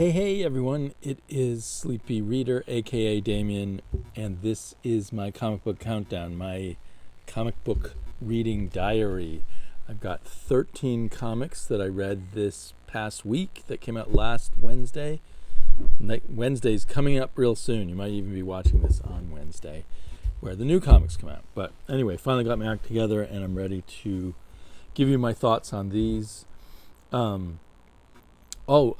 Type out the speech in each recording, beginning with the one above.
Hey everyone, it is Sleepy Reader, aka Damien, and this is my comic book countdown, my comic book reading diary. I've got 13 comics that I read this past week that came out last Wednesday. Wednesday's coming up real soon. You might even be watching this on Wednesday, where the new comics come out. But anyway, finally got my act together, and I'm ready to give you my thoughts on these.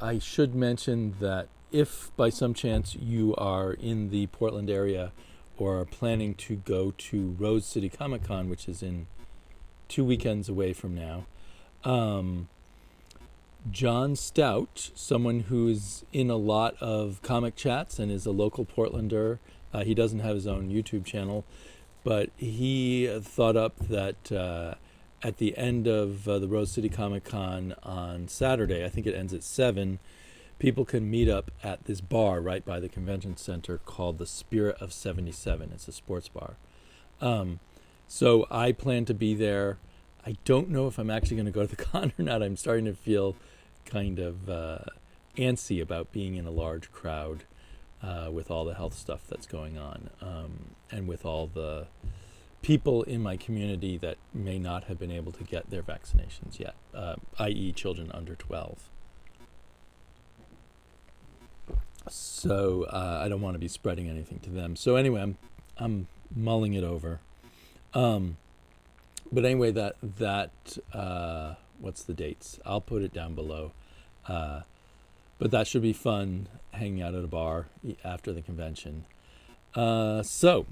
I should mention that if by some chance you are in the Portland area or are planning to go to Rose City Comic Con, which is in 2 weekends away from now, John Stout, someone who's in a lot of comic chats and is a local Portlander, he doesn't have his own YouTube channel, but he thought up that at the end of the Rose City Comic Con on Saturday, I think it ends at 7, people can meet up at this bar right by the convention center called the Spirit of 77. It's a sports bar. So I plan to be there. I don't know if I'm actually going to go to the con or not. I'm starting to feel kind of antsy about being in a large crowd with all the health stuff that's going on, and with all the people in my community that may not have been able to get their vaccinations yet, i.e. children under 12. So I don't want to be spreading anything to them. So anyway, I'm mulling it over. But anyway, that what's the dates? I'll put it down below. But that should be fun, hanging out at a bar after the convention. So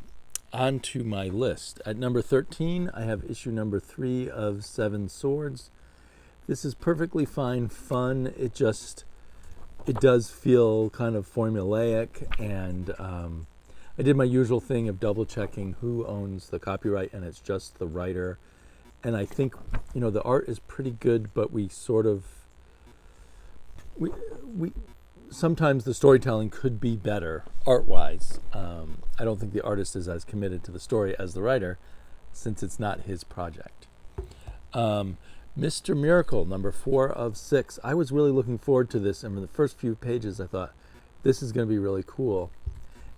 on to my list. At number 13, I have issue number 3 of Seven Swords. This is perfectly fine fun. It does feel kind of formulaic, and I did my usual thing of double checking who owns the copyright, and it's just the writer. And I think, the art is pretty good, but we sometimes the storytelling could be better art-wise. I don't think the artist is as committed to the story as the writer, since it's not his project. Mr. Miracle, number 4 of 6. I was really looking forward to this, and in the first few pages I thought, this is going to be really cool.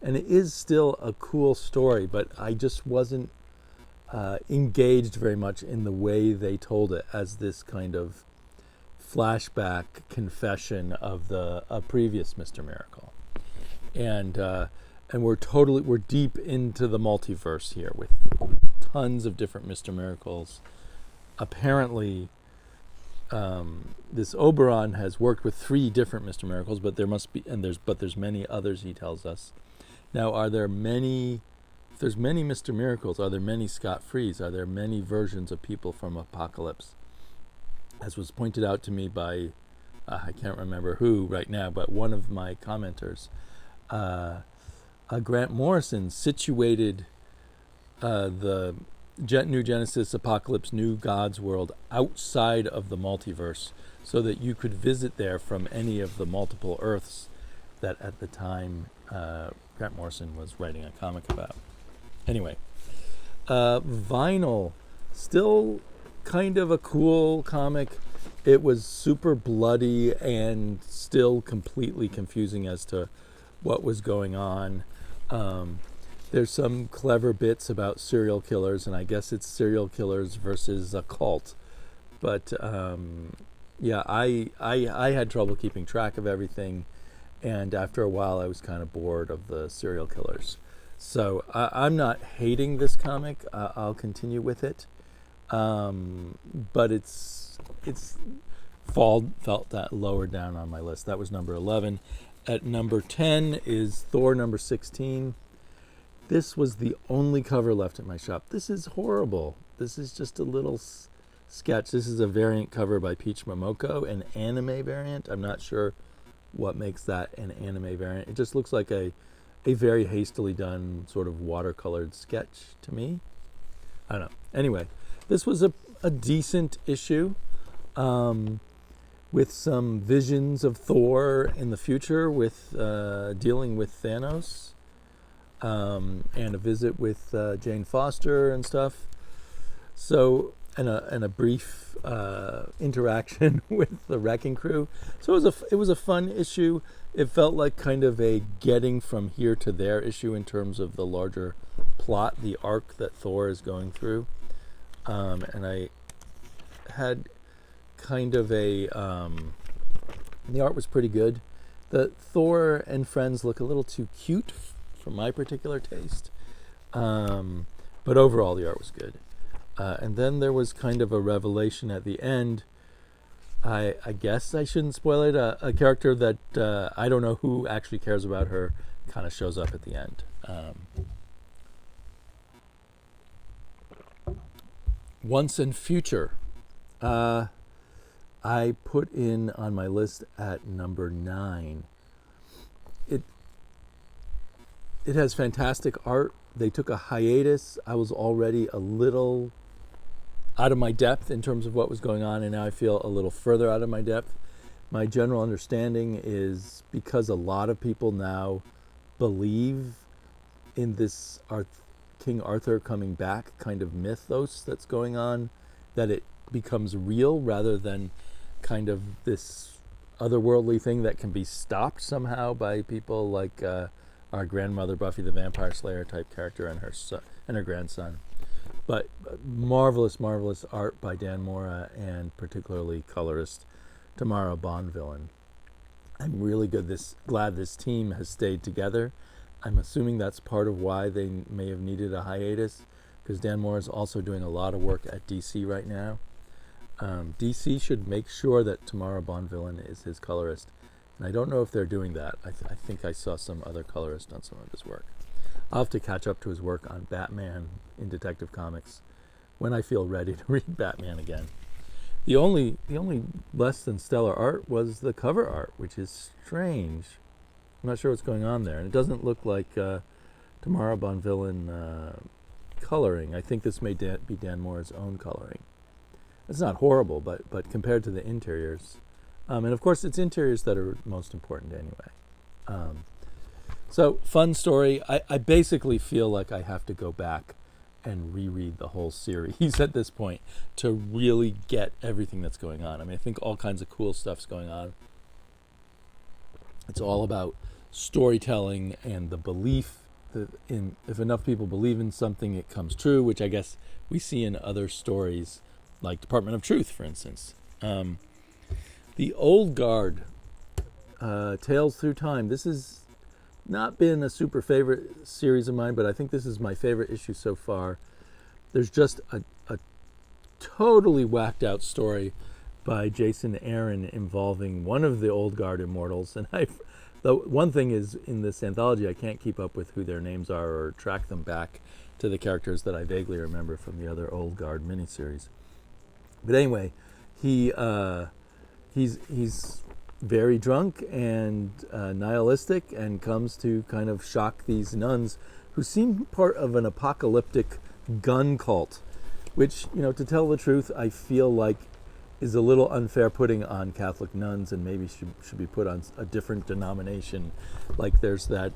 And it is still a cool story, but I just wasn't engaged very much in the way they told it as this kind of flashback confession of a previous Mr. Miracle. And we're deep into the multiverse here with tons of different Mr. Miracles. Apparently, this Oberon has worked with 3 different Mr. Miracles, but there's many others, he tells us. Now, if there's many Mr. Miracles, are there many Scott Frees? Are there many versions of people from Apocalypse? As was pointed out to me by, I can't remember who right now, but one of my commenters, Grant Morrison situated the New Genesis, Apocalypse, New Gods world outside of the multiverse so that you could visit there from any of the multiple Earths that at the time Grant Morrison was writing a comic about. Anyway, Vinyl, still kind of a cool comic. It was super bloody and still completely confusing as to what was going on. There's some clever bits about serial killers, and I guess it's serial killers versus a cult. But I had trouble keeping track of everything, and after a while I was kind of bored of the serial killers. So I'm not hating this comic. I'll continue with it. But it's felt that lower down on my list. That was number 11. At number 10 is Thor number 16. This was the only cover left at my shop. This is horrible. This is just a little sketch. This is a variant cover by Peach Momoko, an anime variant. I'm not sure what makes that an anime variant. It just looks like a very hastily done sort of watercolored sketch to me. I don't know. Anyway, this was a decent issue with some visions of Thor in the future with dealing with Thanos, and a visit with Jane Foster and stuff. So and a brief interaction with the wrecking crew. So it was a fun issue. It felt like kind of a getting from here to there issue in terms of the larger plot, the arc that Thor is going through. And I had kind of the art was pretty good. The Thor and friends look a little too cute for my particular taste. But overall the art was good. And then there was kind of a revelation at the end. I guess I shouldn't spoil it. A character that I don't know who actually cares about her kind of shows up at the end. Once and Future. I put in on my list at number 9. It has fantastic art. They took a hiatus. I was already a little out of my depth in terms of what was going on, and now I feel a little further out of my depth. My general understanding is because a lot of people now believe in this King Arthur coming back kind of mythos that's going on, that it becomes real rather than kind of this otherworldly thing that can be stopped somehow by people like our grandmother Buffy the Vampire Slayer type character and her son and her grandson. But marvelous art by Dan Mora and particularly colorist Tamara Bonvillain. I'm really glad this team has stayed together. I'm assuming that's part of why they may have needed a hiatus, because Dan Mora is also doing a lot of work at DC right now. DC should make sure that Tamara Bonvillain is his colorist. And I don't know if they're doing that. I think I saw some other colorist on some of his work. I'll have to catch up to his work on Batman in Detective Comics when I feel ready to read Batman again. The only less than stellar art was the cover art, which is strange. I'm not sure what's going on there. And it doesn't look like Tamara Bonvillain coloring. I think this may be Dan Mora's own coloring. It's not horrible, but compared to the interiors. And of course, it's interiors that are most important anyway. So, fun story. I basically feel like I have to go back and reread the whole series at this point to really get everything that's going on. I mean, I think all kinds of cool stuff's going on. It's all about storytelling and the belief that if enough people believe in something, it comes true, which I guess we see in other stories, like Department of Truth, for instance. The Old Guard, Tales Through Time. This has not been a super favorite series of mine, but I think this is my favorite issue so far. There's just a totally whacked out story by Jason Aaron involving one of the Old Guard immortals. And the one thing is, in this anthology, I can't keep up with who their names are or track them back to the characters that I vaguely remember from the other Old Guard miniseries. But anyway, he's very drunk and nihilistic and comes to kind of shock these nuns who seem part of an apocalyptic gun cult, which, to tell the truth, I feel like is a little unfair putting on Catholic nuns, and maybe should be put on a different denomination. Like there's that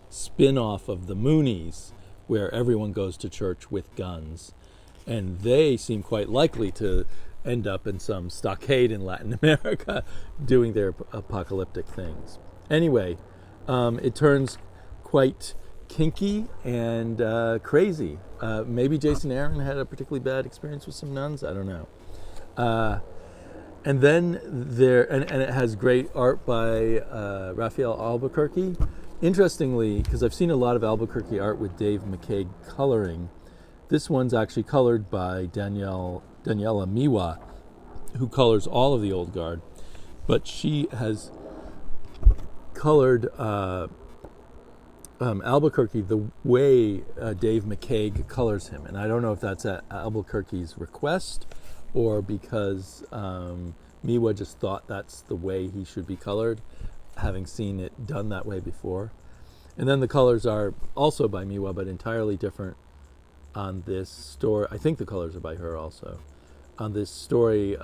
spin-off of the Moonies where everyone goes to church with guns, and they seem quite likely to end up in some stockade in Latin America doing their apocalyptic things. Anyway, it turns quite kinky and crazy. Maybe Jason Aaron had a particularly bad experience with some nuns. I don't know. And then and it has great art by Raphael Albuquerque. Interestingly, because I've seen a lot of Albuquerque art with Dave McCaig coloring, this one's actually colored by Daniela Miwa, who colors all of the Old Guard, but she has colored Albuquerque the way Dave McCaig colors him. And I don't know if that's at Albuquerque's request or because Miwa just thought that's the way he should be colored, having seen it done that way before. And then the colors are also by Miwa, but entirely different on this story. I think the colors are by her also. On this story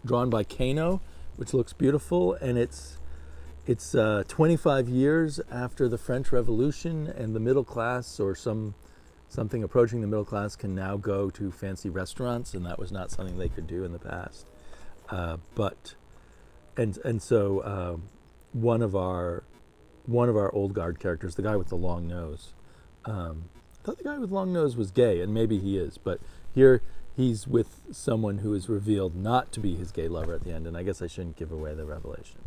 drawn by Kano, which looks beautiful, and it's 25 years after the French Revolution, and the middle class or some something approaching the middle class can now go to fancy restaurants, and that was not something they could do in the past. So one of our old guard characters, the guy with the long nose, I thought the guy with the long nose was gay, and maybe he is, but here he's with someone who is revealed not to be his gay lover at the end, and I guess I shouldn't give away the revelation.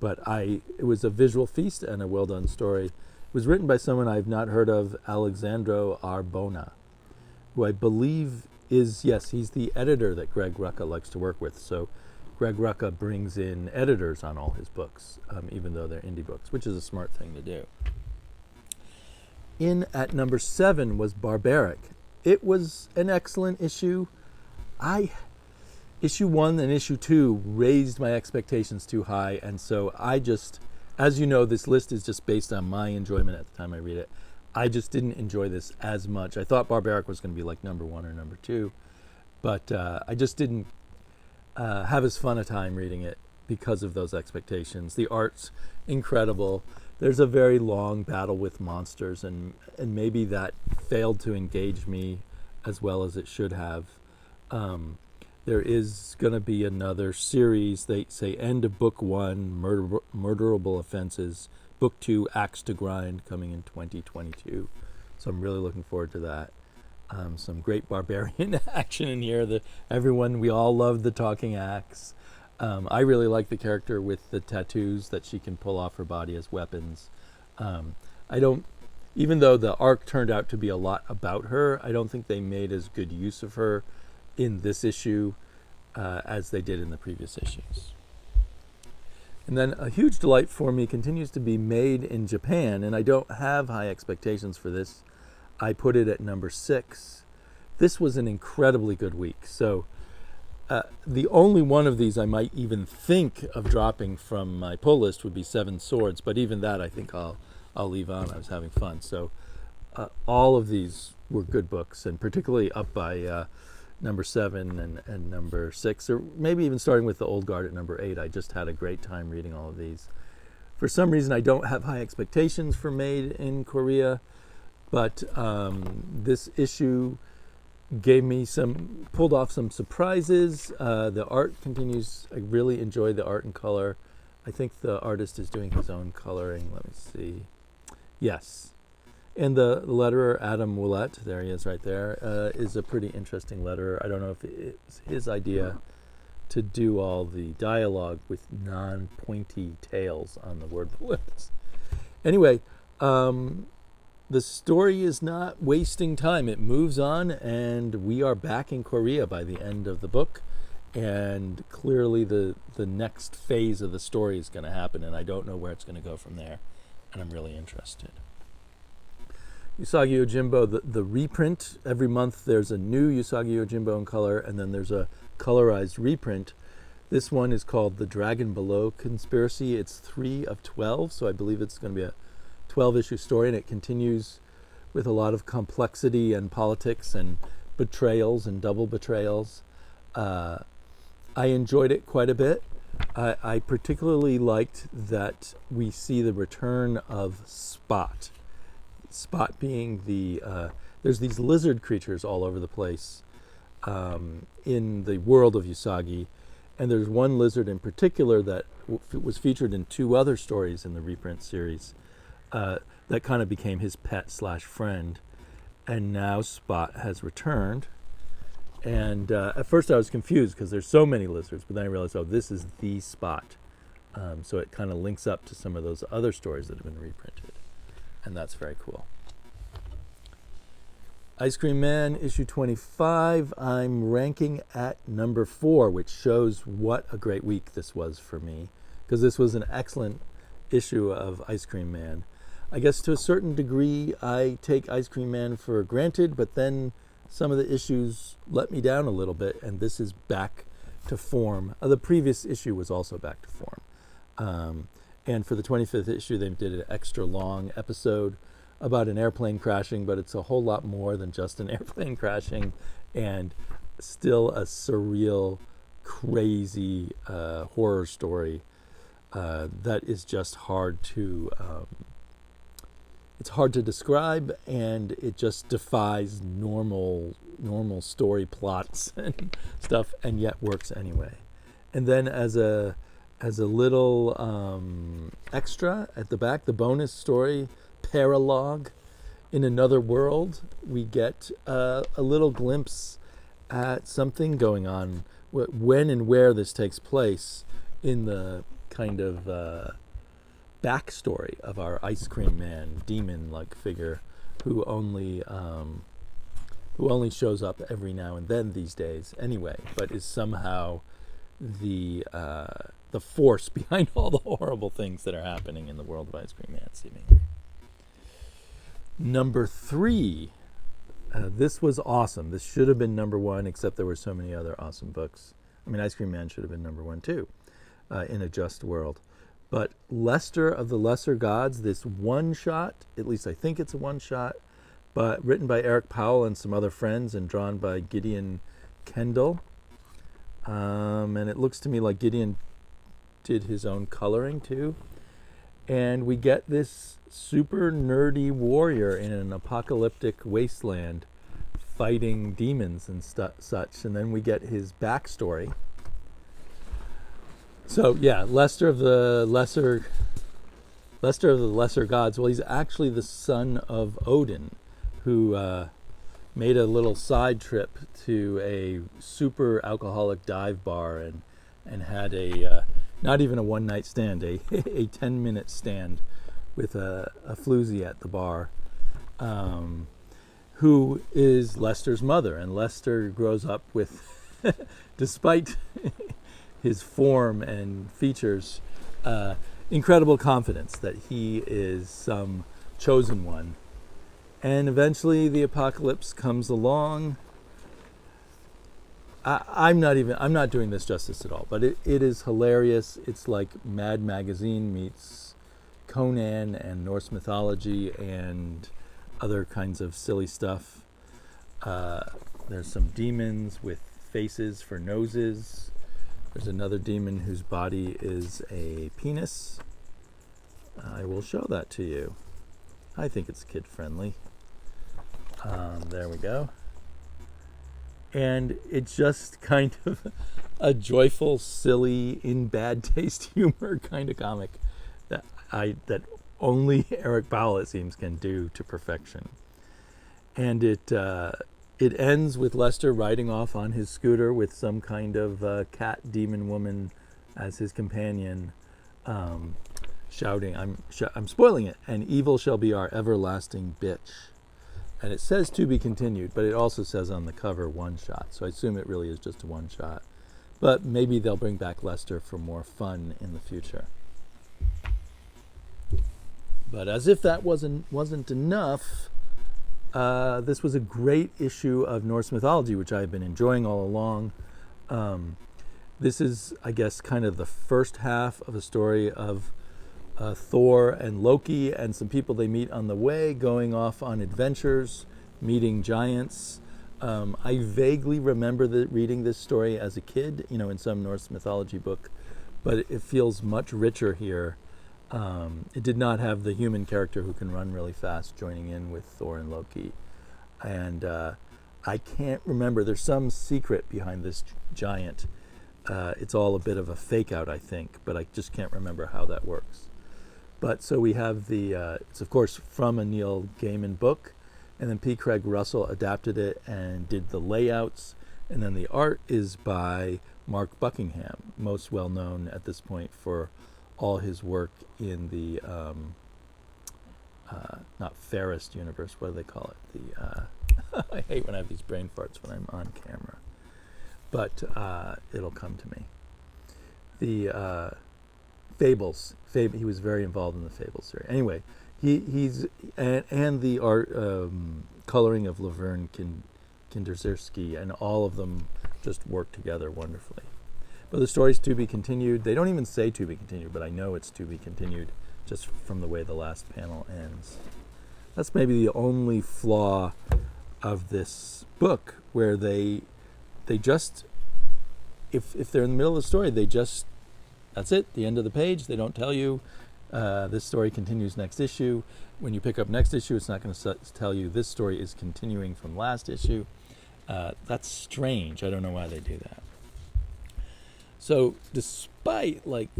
But it was a visual feast and a well-done story. It was written by someone I've not heard of, Alexandro Arbona, who I believe he's the editor that Greg Rucka likes to work with. So Greg Rucka brings in editors on all his books, even though they're indie books, which is a smart thing to do. In at number 7 was Barbaric. It was an excellent issue. Issue 1 and issue 2 raised my expectations too high, and so as you know, this list is just based on my enjoyment at the time I read it. I just didn't enjoy this as much. I thought Barbaric was going to be like number 1 or number 2, but I just didn't have as fun a time reading it because of those expectations. The art's incredible. There's a very long battle with monsters, and maybe that failed to engage me as well as it should have. There is going to be another series. They say end of book 1, murderable offenses. Book 2, axe to grind, coming in 2022. So I'm really looking forward to that. Some great barbarian action in here. We all love the talking axe. I really like the character with the tattoos that she can pull off her body as weapons. Even though the arc turned out to be a lot about her, I don't think they made as good use of her in this issue as they did in the previous issues. And then a huge delight for me continues to be Made in Japan, and I don't have high expectations for this. I put it at number 6. This was an incredibly good week. So the only one of these I might even think of dropping from my pull list would be Seven Swords, but even that I think I'll leave on. I was having fun. So all of these were good books, and particularly up by number 7 and number 6, or maybe even starting with the Old Guard at number 8. I just had a great time reading all of these. For some reason, I don't have high expectations for Made in Korea, but this issue pulled off some surprises. The art continues. I really enjoy the art and color. I think the artist is doing his own coloring. Let me see. Yes. And the letterer, Adam Willett, there he is right there, is a pretty interesting letterer. I don't know if it's his idea to do all the dialogue with non-pointy tails on the word bullets. Anyway, the story is not wasting time. It moves on, and we are back in Korea by the end of the book. And clearly the next phase of the story is going to happen, and I don't know where it's going to go from there. And I'm really interested. Usagi Yojimbo, the reprint. Every month there's a new Usagi Yojimbo in color, and then there's a colorized reprint. This one is called The Dragon Below Conspiracy. It's 3 of 12, so I believe it's going to be a 12-issue story, and it continues with a lot of complexity and politics and betrayals and double betrayals. I enjoyed it quite a bit. I particularly liked that we see the return of Spot. Spot being there's these lizard creatures all over the place in the world of Usagi, and there's one lizard in particular that was featured in 2 other stories in the reprint series that kind of became his pet/friend, and now Spot has returned. And at first I was confused because there's so many lizards, but then I realized, this is the Spot. So it kind of links up to some of those other stories that have been reprinted. And that's very cool. Ice Cream Man, issue 25, I'm ranking at number 4, which shows what a great week this was for me, because this was an excellent issue of Ice Cream Man. I guess to a certain degree, I take Ice Cream Man for granted, but then some of the issues let me down a little bit, and this is back to form. The previous issue was also back to form. And for the 25th issue, they did an extra long episode about an airplane crashing, but it's a whole lot more than just an airplane crashing, and still a surreal, crazy horror story that is just hard to it's hard to describe, and it just defies normal story plots and stuff, and yet works anyway. And then as a little extra at the back, the bonus story paralogue, in another world, we get a little glimpse at something going on when and where this takes place in the kind of backstory of our ice cream man, demon-like figure, who only shows up every now and then these days, anyway, but is somehow the force behind all the horrible things that are happening in the world of Ice Cream Man, seemingly. Number 3. This was awesome. This should have been number 1, except there were so many other awesome books. I mean, Ice Cream Man should have been number 1 too, in a just world. But Lester of the Lesser Gods, this one-shot, at least I think it's a one-shot, but written by Eric Powell and some other friends and drawn by Gideon Kendall. And it looks to me like Gideon did his own coloring too. And we get this super nerdy warrior in an apocalyptic wasteland fighting demons and such. And then we get his backstory. So yeah, Lester of the Lesser Gods. Well, he's actually the son of Odin, who made a little side trip to a super alcoholic dive bar and had a not even a one-night stand, a 10-minute stand with a floozy at the bar, who is Lester's mother. And Lester grows up with, despite his form and features, incredible confidence that he is some chosen one. And eventually the apocalypse comes along. I'm not doing this justice at all, but it is hilarious. It's like Mad Magazine meets Conan and Norse mythology and other kinds of silly stuff. There's some demons with faces for noses. There's another demon whose body is a penis. I will show that to you. I think it's kid-friendly. There we go. And it's just kind of a joyful, silly, in bad taste humor kind of comic that only Eric Powell, it seems, can do to perfection. And it ends with Lester riding off on his scooter with some kind of cat demon woman as his companion, shouting, I'm spoiling it, "And evil shall be our everlasting bitch." And it says to be continued, but it also says on the cover one shot. So I assume it really is just a one shot. But maybe they'll bring back Lester for more fun in the future. But as if that wasn't enough, this was a great issue of Norse mythology, which I've been enjoying all along. This is, I guess, kind of the first half of a story of Thor and Loki and some people they meet on the way, going off on adventures, meeting giants. I vaguely remember reading this story as a kid, in some Norse mythology book, but it feels much richer here. It did not have the human character who can run really fast joining in with Thor and Loki. And I can't remember. There's some secret behind this giant. It's all a bit of a fake out, I think, but I just can't remember how that works. But so we have it's of course from a Neil Gaiman book, and then P. Craig Russell adapted it and did the layouts, and then the art is by Mark Buckingham, most well known at this point for all his work in the, not Fairest universe, what do they call it? I hate when I have these brain farts when I'm on camera, but it'll come to me. The Fables. He was very involved in the Fables series. Anyway, he's and the art coloring of Laverne Kinderzersky, and all of them just work together wonderfully. But the story's to be continued. They don't even say to be continued, but I know it's to be continued just from the way the last panel ends. That's maybe the only flaw of this book, where they just, if they're in the middle of the story, they just, that's it, the end of the page. They don't tell you this story continues next issue. When you pick up next issue, it's not going to tell you this story is continuing from last issue. That's strange. I don't know why they do that. So despite like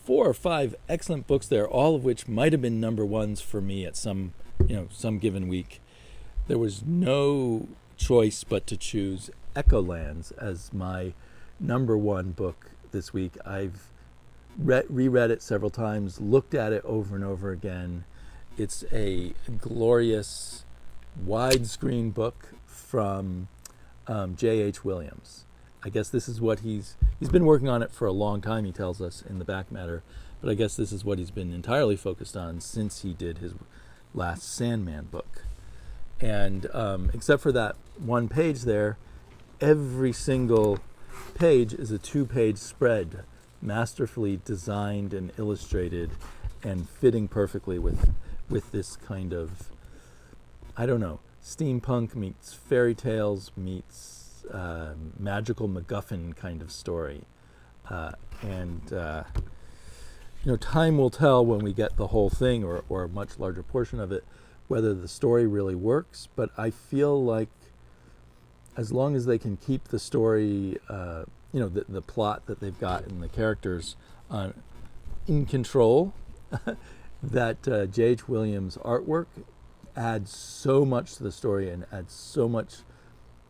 4 or 5 excellent books there, all of which might have been number ones for me at some given week, there was no choice but to choose Echolands as my number one book this week. I've reread it several times, looked at it over and over again. It's a glorious widescreen book from J.H. Williams. I guess this is what he's been working on it for a long time, he tells us in the back matter, but I guess this is what he's been entirely focused on since he did his last Sandman book. And except for that one page there, every single page is a 2-page spread, masterfully designed and illustrated and fitting perfectly with this kind of, I don't know, steampunk meets fairy tales meets magical MacGuffin kind of story. Time will tell when we get the whole thing or a much larger portion of it whether the story really works, but I feel like as long as they can keep the story, the plot that they've got and the characters in control, that J.H. Williams' artwork adds so much to the story and adds so much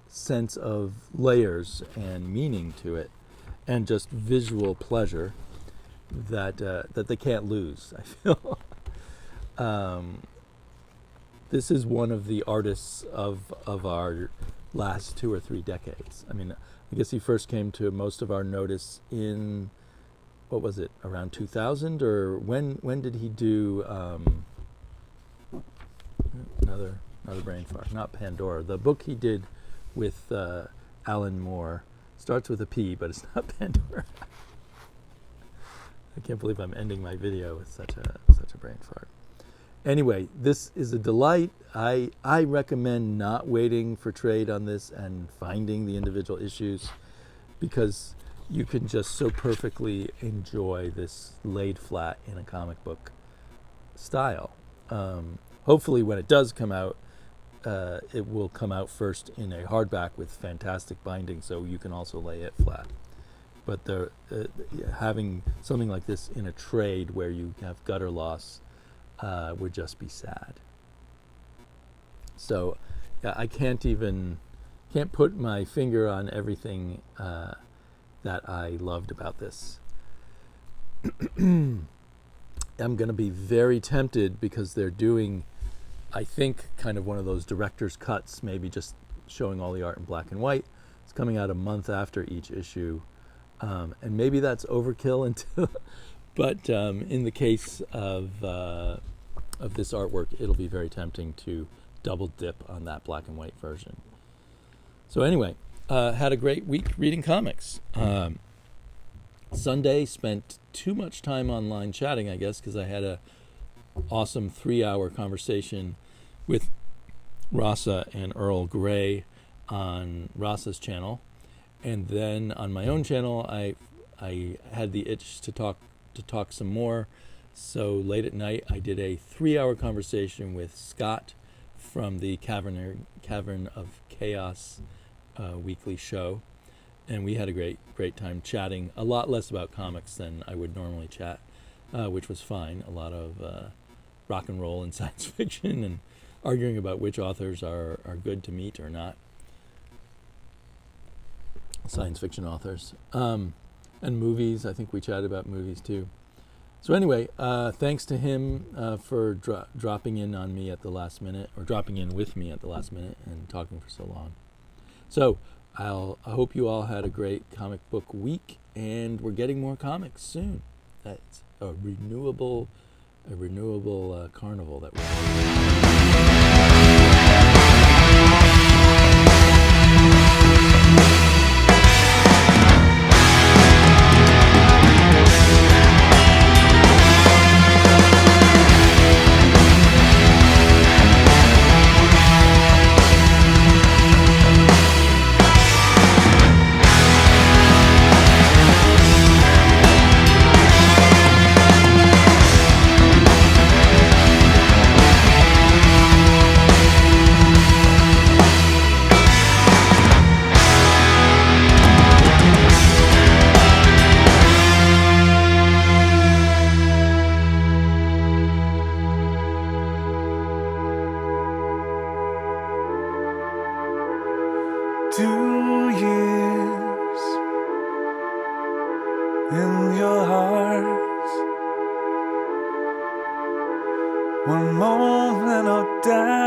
sense of layers and meaning to it and just visual pleasure that they can't lose, I feel. This is one of the artists of our last 2 or 3 decades. I mean, I guess he first came to most of our notice in, what was it, around 2000? Or when did he do another brain fart? Not Pandora. The book he did with Alan Moore starts with a P, but it's not Pandora. I can't believe I'm ending my video with such a brain fart. Anyway, this is a delight. I recommend not waiting for trade on this and finding the individual issues, because you can just so perfectly enjoy this laid flat in a comic book style. Hopefully when it does come out, it will come out first in a hardback with fantastic binding, so you can also lay it flat. But having something like this in a trade where you have gutter loss would just be sad. So I can't put my finger on everything that I loved about this. I'm going to be very tempted, because they're doing, I think, kind of one of those director's cuts, maybe just showing all the art in black and white. It's coming out a month after each issue, and maybe that's overkill until. But in the case of this artwork, it'll be very tempting to double dip on that black and white version. So anyway, had a great week reading comics. Sunday spent too much time online chatting, I guess, because I had a awesome 3-hour conversation with Rasa and Earl Grey on Rasa's channel, and then on my own channel, I had the itch to talk some more. So late at night, I did a 3-hour conversation with Scott from the Cavern of Chaos weekly show, and we had a great time chatting. A lot less about comics than I would normally chat, which was fine. A lot of rock and roll and science fiction, and arguing about which authors are good to meet or not. Science fiction authors. And movies. I think we chatted about movies too. So anyway, thanks to him for dropping in on me at the last minute, or dropping in with me at the last minute and talking for so long. So I hope you all had a great comic book week, and we're getting more comics soon. That's a renewable carnival that we're One moment of doubt.